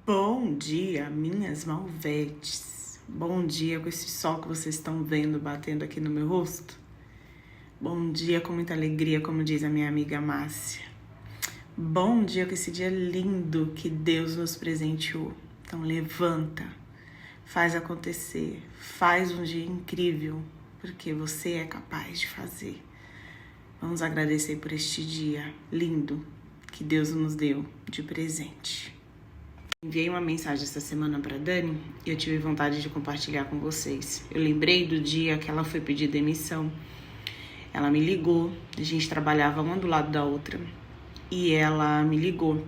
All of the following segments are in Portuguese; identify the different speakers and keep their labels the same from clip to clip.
Speaker 1: Bom dia, minhas malvetes. Bom dia com esse sol que vocês estão vendo batendo aqui no meu rosto. Bom dia com muita alegria, como diz a minha amiga Márcia. Bom dia com esse dia lindo que Deus nos presenteou. Então levanta, faz acontecer, faz um dia incrível, porque você é capaz de fazer. Vamos agradecer por este dia lindo que Deus nos deu de presente. Enviei uma mensagem essa semana para Dani e eu tive vontade de compartilhar com vocês. Eu lembrei do dia que ela foi pedir demissão. Ela me ligou, a gente trabalhava uma do lado da outra e ela me ligou.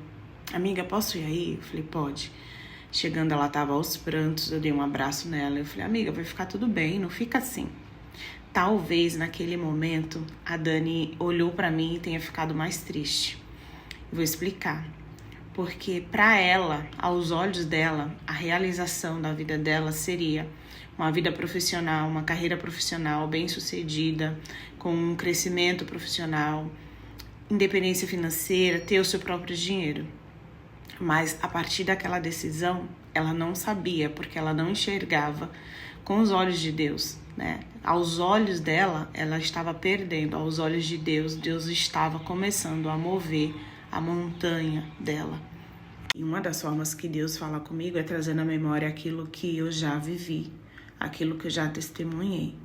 Speaker 1: Amiga, posso ir aí? Eu falei, pode. Chegando, ela tava aos prantos, eu dei um abraço nela. Eu falei, amiga, vai ficar tudo bem, não fica assim. Talvez naquele momento a Dani olhou para mim e tenha ficado mais triste. Vou explicar. Porque para ela, aos olhos dela, a realização da vida dela seria uma vida profissional, uma carreira profissional bem-sucedida, com um crescimento profissional, independência financeira, ter o seu próprio dinheiro. Mas a partir daquela decisão, ela não sabia, porque ela não enxergava com os olhos de Deus, né? Aos olhos dela, ela estava perdendo. Aos olhos de Deus, Deus estava começando a mover a montanha dela. E uma das formas que Deus fala comigo é trazendo à memória aquilo que eu já vivi, aquilo que eu já testemunhei.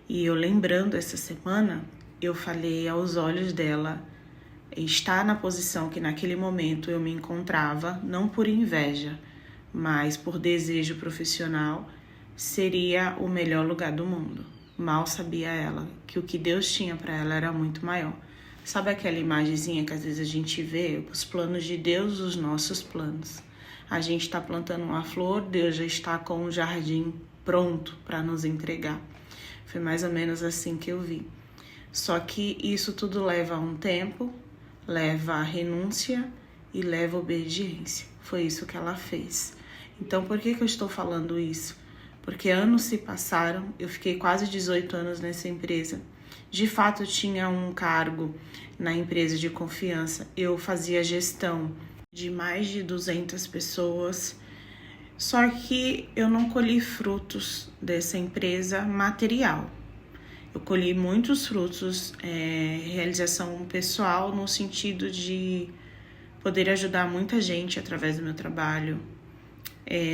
Speaker 1: E eu lembrando essa semana, eu falei aos olhos dela estar na posição que naquele momento eu me encontrava, não por inveja, mas por desejo profissional, seria o melhor lugar do mundo. Mal sabia ela que o que Deus tinha para ela era muito maior. Sabe aquela imagenzinha que às vezes a gente vê? Os planos de Deus, os nossos planos. A gente está plantando uma flor, Deus já está com um jardim pronto para nos entregar. Foi mais ou menos assim que eu vi. Só que isso tudo leva um tempo, leva a renúncia e leva a obediência. Foi isso que ela fez. Então por que eu estou falando isso? Porque anos se passaram, eu fiquei quase 18 anos nessa empresa. De fato, eu tinha um cargo na empresa de confiança. Eu fazia gestão de mais de 200 pessoas. Só que eu não colhi frutos dessa empresa material. Eu colhi muitos frutos, realização pessoal, no sentido de poder ajudar muita gente através do meu trabalho.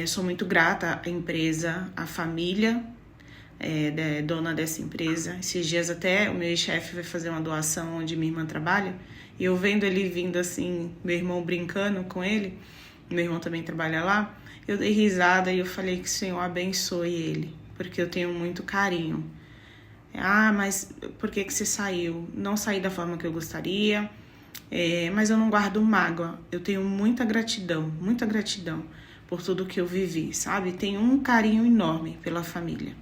Speaker 1: Sou muito grata à empresa, à família, dona dessa empresa. Esses dias até o meu chefe vai fazer uma doação onde minha irmã trabalha, e eu vendo ele vindo assim, meu irmão brincando com ele, meu irmão também trabalha lá, eu dei risada e eu falei que o Senhor abençoe ele, porque eu tenho muito carinho. Mas por que você saiu? Não saí da forma que eu gostaria, mas eu não guardo mágoa, eu tenho muita gratidão por tudo que eu vivi, sabe? Tenho um carinho enorme pela família.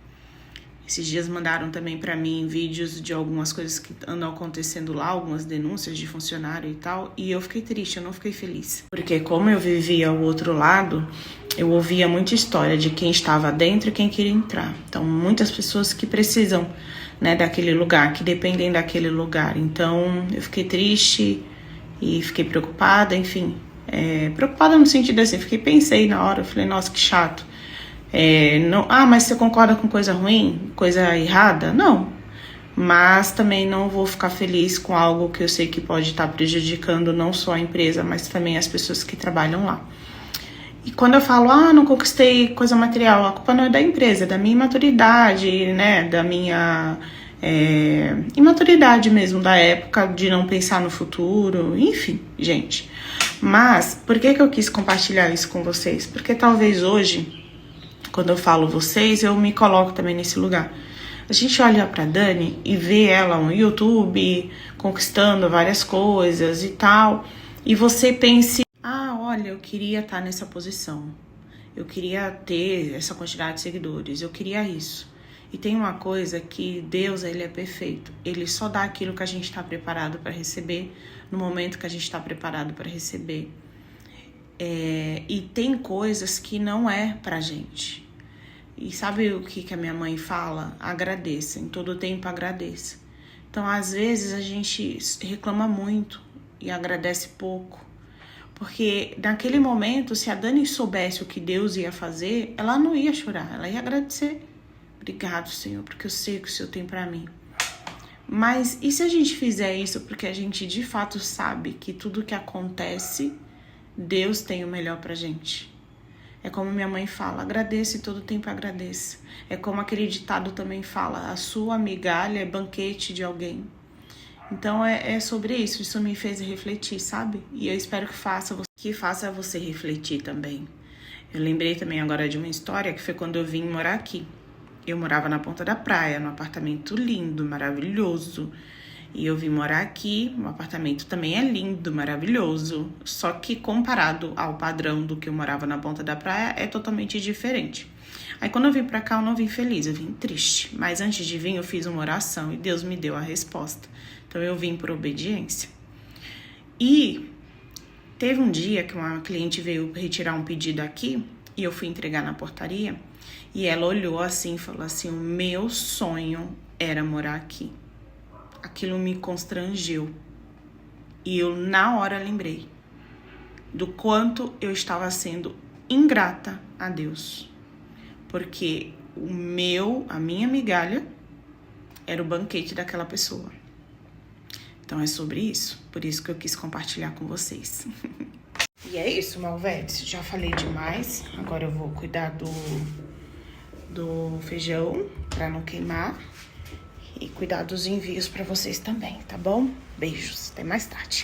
Speaker 1: Esses dias mandaram também para mim vídeos de algumas coisas que andam acontecendo lá, algumas denúncias de funcionário e tal, e eu fiquei triste, eu não fiquei feliz. Porque como eu vivia o outro lado, eu ouvia muita história de quem estava dentro e quem queria entrar. Então, muitas pessoas que precisam, né, daquele lugar, que dependem daquele lugar. Então, eu fiquei triste e fiquei preocupada, enfim. Preocupada no sentido assim, pensei na hora, eu falei, nossa, que chato. Mas você concorda com coisa ruim, coisa errada? Não, mas também não vou ficar feliz com algo que eu sei que pode estar prejudicando não só a empresa, mas também as pessoas que trabalham lá. E quando eu falo, não conquistei coisa material, a culpa não é da empresa, é da minha imaturidade, né, da minha imaturidade mesmo, da época de não pensar no futuro, enfim, gente. Mas por que eu quis compartilhar isso com vocês? Porque talvez hoje, quando eu falo vocês, eu me coloco também nesse lugar. A gente olha pra Dani e vê ela no YouTube, conquistando várias coisas e tal, e você pense, olha, eu queria estar nessa posição, eu queria ter essa quantidade de seguidores, eu queria isso. E tem uma coisa que Deus, ele é perfeito, ele só dá aquilo que a gente está preparado para receber, no momento que a gente está preparado para receber. E tem coisas que não é pra gente. E sabe o que a minha mãe fala? Agradeça, em todo tempo agradeça. Então, às vezes, a gente reclama muito e agradece pouco. Porque naquele momento, se a Dani soubesse o que Deus ia fazer, ela não ia chorar, ela ia agradecer. Obrigado, Senhor, porque eu sei o que o Senhor tem pra mim. Mas e se a gente fizer isso porque a gente de fato sabe que tudo que acontece, Deus tem o melhor pra gente? É como minha mãe fala, agradeça e todo tempo agradeça. É como aquele ditado também fala, a sua migalha é banquete de alguém. Então é sobre isso me fez refletir, sabe? E eu espero que faça você refletir também. Eu lembrei também agora de uma história que foi quando eu vim morar aqui. Eu morava na Ponta da Praia, num apartamento lindo, maravilhoso. E eu vim morar aqui, o apartamento também é lindo, maravilhoso. Só que comparado ao padrão do que eu morava na Ponta da Praia, é totalmente diferente. Aí quando eu vim pra cá, eu não vim feliz, eu vim triste. Mas antes de vir, eu fiz uma oração e Deus me deu a resposta. Então eu vim por obediência. E teve um dia que uma cliente veio retirar um pedido aqui e eu fui entregar na portaria. E ela olhou assim e falou assim, o meu sonho era morar aqui. Aquilo me constrangeu. E eu na hora lembrei do quanto eu estava sendo ingrata a Deus. Porque a minha migalha era o banquete daquela pessoa. Então é sobre isso. Por isso que eu quis compartilhar com vocês. E é isso, Malvetes. Já falei demais. Agora eu vou cuidar do feijão para não queimar. E cuidar dos envios para vocês também, tá bom? Beijos. Até mais tarde.